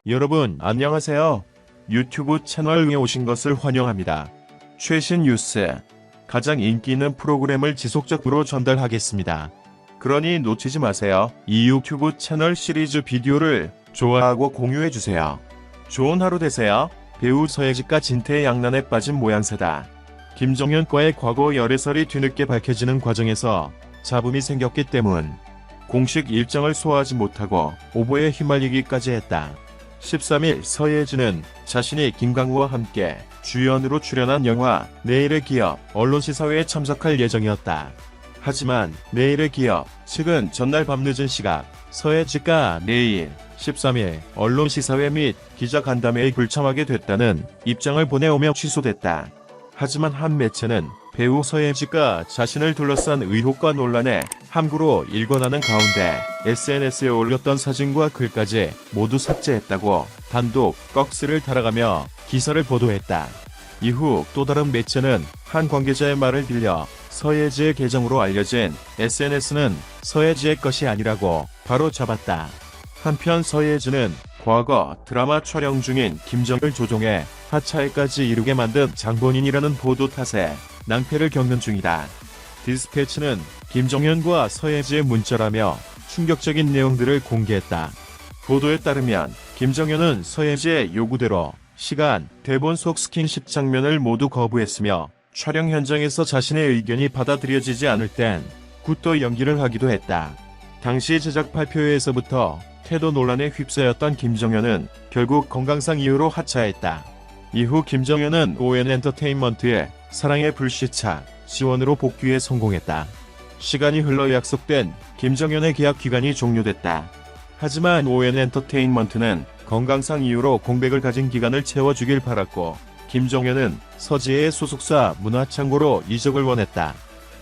여러분 안녕하세요. 유튜브 채널에 오신 것을 환영합니다. 최신 뉴스, 가장 인기 있는 프로그램을 지속적으로 전달하겠습니다. 그러니 놓치지 마세요. 이 유튜브 채널 시리즈 비디오를 좋아하고 공유해주세요. 좋은 하루 되세요. 배우 서예지가 진퇴 양난에 빠진 모양새다. 김정현과의 과거 열애설이 뒤늦게 밝혀지는 과정에서 잡음이 생겼기 때문 공식 일정을 소화하지 못하고 오보에 휘말리기까지 했다. 13일 서예진은 자신이 김강우와 함께 주연으로 출연한 영화 내일의 기업 언론시사회에 참석할 예정이었다. 하지만 내일의 기업 측은 전날 밤늦은 시각 서예지가 내일 13일 언론시사회 및 기자간담회에 불참하게 됐다는 입장을 보내오며 취소됐다. 하지만 한 매체는 배우 서예지가 자신을 둘러싼 의혹과 논란에 함부로 일관하는 가운데 SNS에 올렸던 사진과 글까지 모두 삭제했다고 단독 꺽스를 달아가며 기사를 보도했다. 이후 또 다른 매체는 한 관계자의 말을 빌려 서예지의 계정으로 알려진 SNS는 서예지의 것이 아니라고 바로 잡았다. 한편 서예지는 과거 드라마 촬영 중인 김정을 조종해 하차에까지 이르게 만든 장본인이라는 보도 탓에 낭패를 겪는 중이다. 디스패치는 김정현과 서예지의 문자라며 충격적인 내용들을 공개했다. 보도에 따르면 김정현은 서예지의 요구대로 시간, 대본 속 스킨십 장면을 모두 거부했으며 촬영 현장에서 자신의 의견이 받아들여지지 않을 땐 굿도 연기를 하기도 했다. 당시 제작 발표회에서부터 태도 논란에 휩싸였던 김정현은 결국 건강상 이유로 하차했다. 이후 김정현은 ON엔터테인먼트의 사랑의 불시착 지원으로 복귀에 성공했다. 시간이 흘러 약속된 김정현의 계약 기간이 종료됐다. 하지만 ON엔터테인먼트는 건강상 이유로 공백을 가진 기간을 채워주길 바랐고 김정현은 서지혜의 소속사 문화창고로 이적을 원했다.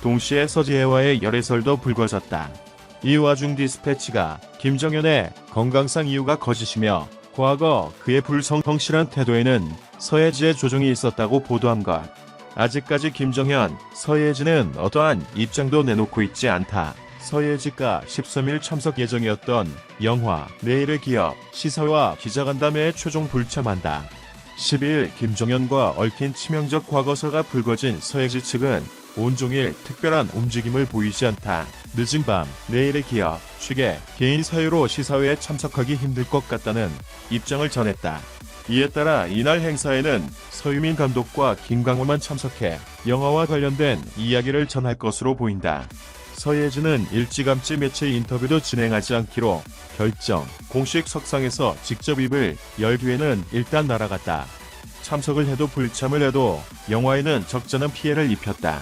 동시에 서지혜와의 열애설도 불거졌다. 이 와중 디스패치가 김정현의 건강상 이유가 거짓이며 과거 그의 불성실한 태도에는 서예지의 조종이 있었다고 보도한 것. 아직까지 김정현, 서예지는 어떠한 입장도 내놓고 있지 않다. 서예지가 13일 참석 예정이었던 영화 내일의 기업 시사와 기자간담회에 최종 불참한다. 12일 김정현과 얽힌 치명적 과거사가 불거진 서예지 측은 온종일 특별한 움직임을 보이지 않다. 늦은 밤 내일의 기업 측에 개인 사유로 시사회에 참석하기 힘들 것 같다는 입장을 전했다. 이에 따라 이날 행사에는 서유민 감독과 김강호만 참석해 영화와 관련된 이야기를 전할 것으로 보인다. 서예지는 일찌감치 매체 인터뷰도 진행하지 않기로 결정, 공식 석상에서 직접 입을 열 뒤에는 일단 날아갔다. 참석을 해도 불참을 해도 영화에는 적잖은 피해를 입혔다.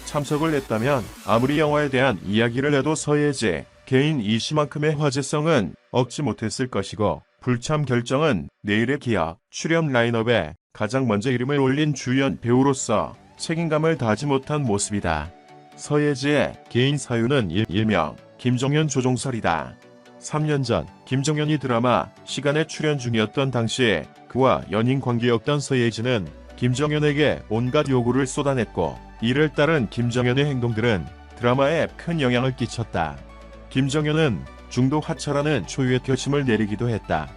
참석을 했다면 아무리 영화에 대한 이야기를 해도 서예지 개인 이슈만큼의 화제성은 얻지 못했을 것이고 불참 결정은 내일의 기업 출연 라인업에 가장 먼저 이름을 올린 주연 배우로서 책임감을 다하지 못한 모습이다. 서예지의 개인 사유는 일명 김정현 조종설이다. 3년 전 김정현이 드라마 시간에 출연 중이었던 당시 그와 연인 관계였던 서예지는 김정현에게 온갖 요구를 쏟아냈고 이를 따른 김정현의 행동들은 드라마에 큰 영향을 끼쳤다. 김정현은 중도 하차라는 초유의 결심을 내리기도 했다.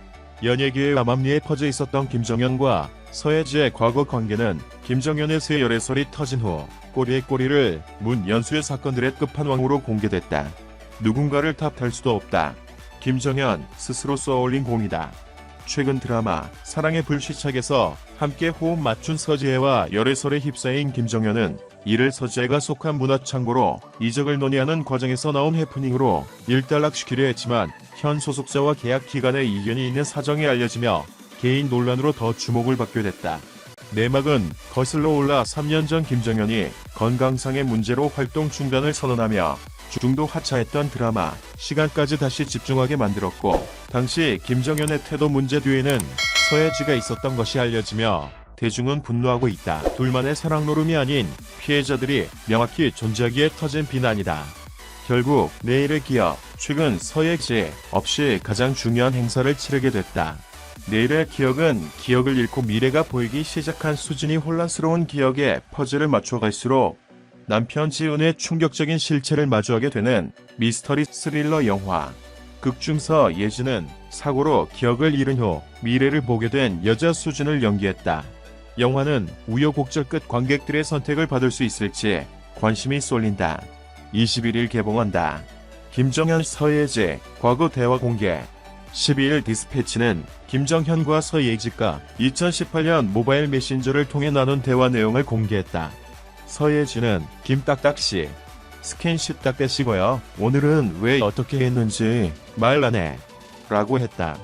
연예계의 암암리에 퍼져 있었던 김정현과 서예지의 과거 관계는 김정현의 새 열애설이 터진 후 꼬리에 꼬리를 문 연수의 사건들의 끝판왕으로 공개됐다. 누군가를 탓할 수도 없다. 김정현 스스로 쏘아올린 공이다. 최근 드라마 사랑의 불시착에서 함께 호흡 맞춘 서지혜와 열애설에 휩싸인 김정현은 이를 서지혜가 속한 문화창고로 이적을 논의하는 과정에서 나온 해프닝으로 일단락시키려 했지만 현 소속사와 계약 기간에 이견이 있는 사정이 알려지며 개인 논란으로 더 주목을 받게 됐다. 내막은 거슬러 올라 3년 전 김정현이 건강상의 문제로 활동 중단을 선언하며 중도 하차했던 드라마 시간까지 다시 집중하게 만들었고 당시 김정현의 태도 문제 뒤에는 서예지가 있었던 것이 알려지며 대중은 분노하고 있다. 둘만의 사랑 노름이 아닌 피해자들이 명확히 존재하기에 터진 비난이다. 결국 내일의 기업 최근 서예지 없이 가장 중요한 행사를 치르게 됐다. 내일의 기억은 기억을 잃고 미래가 보이기 시작한 수준이 혼란스러운 기억에 퍼즐을 맞춰갈수록 남편 지훈의 충격적인 실체를 마주하게 되는 미스터리 스릴러 영화 극중서 예지는 사고로 기억을 잃은 후 미래를 보게 된 여자 수진을 연기했다. 영화는 우여곡절 끝 관객들의 선택을 받을 수 있을지 관심이 쏠린다. 21일 개봉한다. 김정현 서예지 과거 대화 공개. 12일 디스패치는 김정현과 서예지가 2018년 모바일 메신저를 통해 나눈 대화 내용을 공개했다. 서예지는 김딱딱씨 스킨십 딱대시고요. 오늘은 왜 어떻게 했는지 말 안 해. 라고 했다.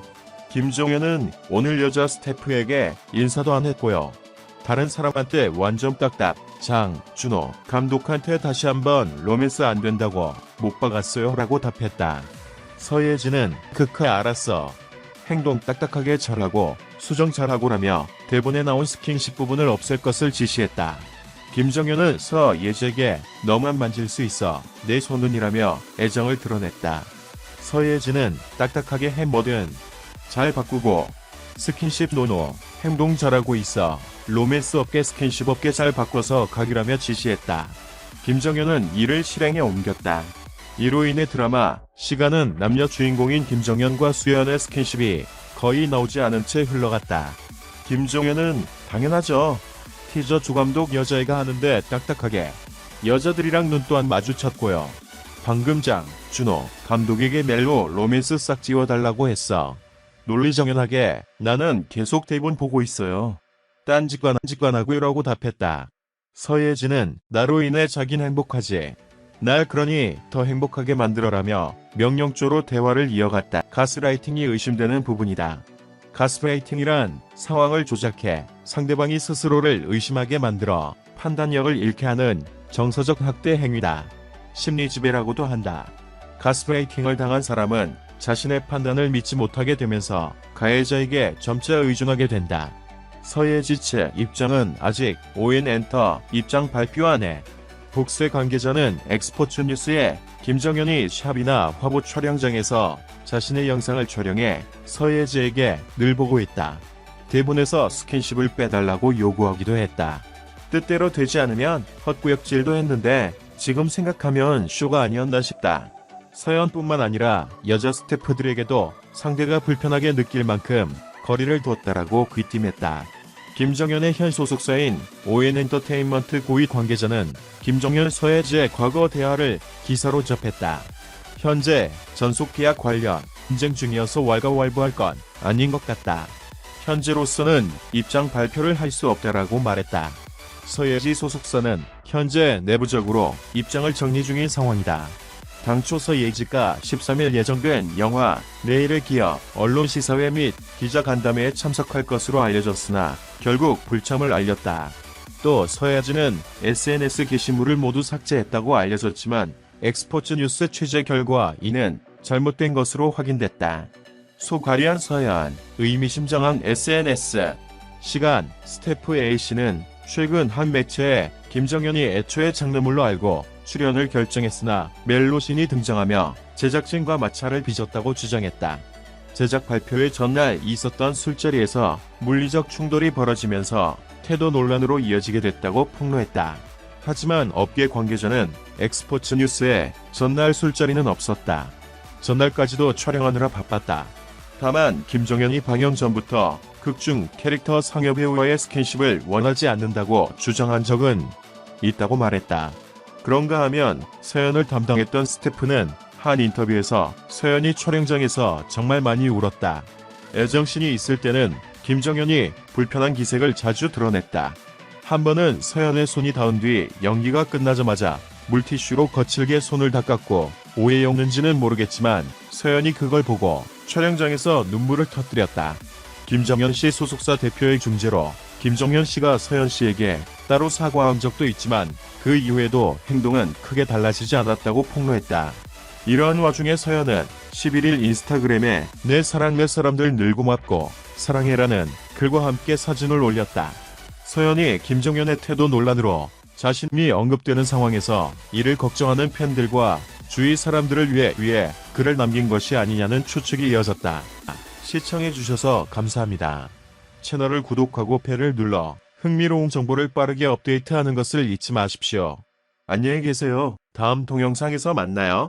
김정현은 오늘 여자 스태프에게 인사도 안 했고요. 다른 사람한테 완전 딱딱. 준호 감독한테 다시 한번 로맨스 안 된다고 못 박았어요 라고 답했다. 서예지는 크크 알았어. 행동 딱딱하게 잘하고 수정 잘하고라며 대본에 나온 스킨십 부분을 없앨 것을 지시했다. 김정현은 서예지에게 너만 만질 수 있어 내 손은이라며 애정을 드러냈다. 서예지는 딱딱하게 해 뭐든 잘 바꾸고 스킨십 노노 행동 잘하고 있어 로맨스 없게 스킨십 없게 잘 바꿔서 가기라며 지시했다. 김정현은 이를 실행에 옮겼다. 이로 인해 드라마 시간은 남녀 주인공인 김정현과 수연의 스킨십이 거의 나오지 않은 채 흘러갔다. 김정현은 당연하죠. 티저 주감독 여자애가 하는데 딱딱하게 여자들이랑 눈 또한 마주쳤고요. 방금 준호 감독에게 멜로 로맨스 싹 지워달라고 했어. 논리정연하게 나는 계속 대본 보고 있어요. 딴짓관 하고요 라고 답했다. 서예지는 나로 인해 자긴 행복하지. 날 그러니 더 행복하게 만들어라며 명령조로 대화를 이어갔다. 가스라이팅이 의심되는 부분이다. 가스라이팅이란 상황을 조작해 상대방이 스스로를 의심하게 만들어 판단력을 잃게 하는 정서적 학대 행위다. 심리지배라고도 한다. 가스라이팅을 당한 사람은 자신의 판단을 믿지 못하게 되면서 가해자에게 점차 의존하게 된다. 서예지 측 입장은 아직 ON엔터 입장 발표 안 해. 복세 관계자는 엑스포츠 뉴스에 김정현이 샵이나 화보 촬영장에서 자신의 영상을 촬영해 서예지에게 늘 보고 있다. 대본에서 스킨십을 빼달라고 요구하기도 했다. 뜻대로 되지 않으면 헛구역질도 했는데 지금 생각하면 쇼가 아니었나 싶다. 서연뿐만 아니라 여자 스태프들에게도 상대가 불편하게 느낄 만큼 거리를 뒀다라고 귀띔했다. 김정현의 현 소속사인 ON엔터테인먼트 고위 관계자는 김정현 서예지의 과거 대화를 기사로 접했다. 현재 전속 계약 관련 분쟁 중이어서 왈가왈부할 건 아닌 것 같다. 현재로서는 입장 발표를 할 수 없다라고 말했다. 서예지 소속사는 현재 내부적으로 입장을 정리 중인 상황이다. 당초 서예지가 13일 예정된 영화 내일의 기업 언론 시사회 및 기자 간담회에 참석할 것으로 알려졌으나 결국 불참을 알렸다. 또 서예지는 SNS 게시물을 모두 삭제했다고 알려졌지만 엑스포츠 뉴스 취재 결과 이는 잘못된 것으로 확인됐다. 소가리안 서연 의미심장한 SNS 시간 스태프 A씨는 최근 한 매체에 김정현이 애초에 장르물로 알고 출연을 결정했으나 멜로신이 등장하며 제작진과 마찰을 빚었다고 주장했다. 제작 발표의 전날 있었던 술자리에서 물리적 충돌이 벌어지면서 태도 논란으로 이어지게 됐다고 폭로했다. 하지만 업계 관계자는 엑스포츠 뉴스에 전날 술자리는 없었다. 전날까지도 촬영하느라 바빴다. 다만 김정현이 방영 전부터 극중 캐릭터 상여 배우와의 스킨십을 원하지 않는다고 주장한 적은 있다고 말했다. 그런가 하면 서연을 담당했던 스태프는 한 인터뷰에서 서연이 촬영장에서 정말 많이 울었다. 애정씬이 있을 때는 김정현이 불편한 기색을 자주 드러냈다. 한 번은 서연의 손이 닿은 뒤 연기가 끝나자마자 물티슈로 거칠게 손을 닦았고 오해였는지는 모르겠지만 서연이 그걸 보고 촬영장에서 눈물을 터뜨렸다. 김정현 씨 소속사 대표의 중재로 김정현 씨가 서연 씨에게 따로 사과한 적도 있지만 그 이후에도 행동은 크게 달라지지 않았다고 폭로했다. 이러한 와중에 서연은 11일 인스타그램에 내 사랑 내 사람들 늘 고맙고 사랑해라는 글과 함께 사진을 올렸다. 서연이 김정현의 태도 논란으로 자신이 언급되는 상황에서 이를 걱정하는 팬들과 주위 사람들을 위해 글을 남긴 것이 아니냐는 추측이 이어졌다. 시청해주셔서 감사합니다. 채널을 구독하고 벨을 눌러 흥미로운 정보를 빠르게 업데이트하는 것을 잊지 마십시오. 안녕히 계세요. 다음 동영상에서 만나요.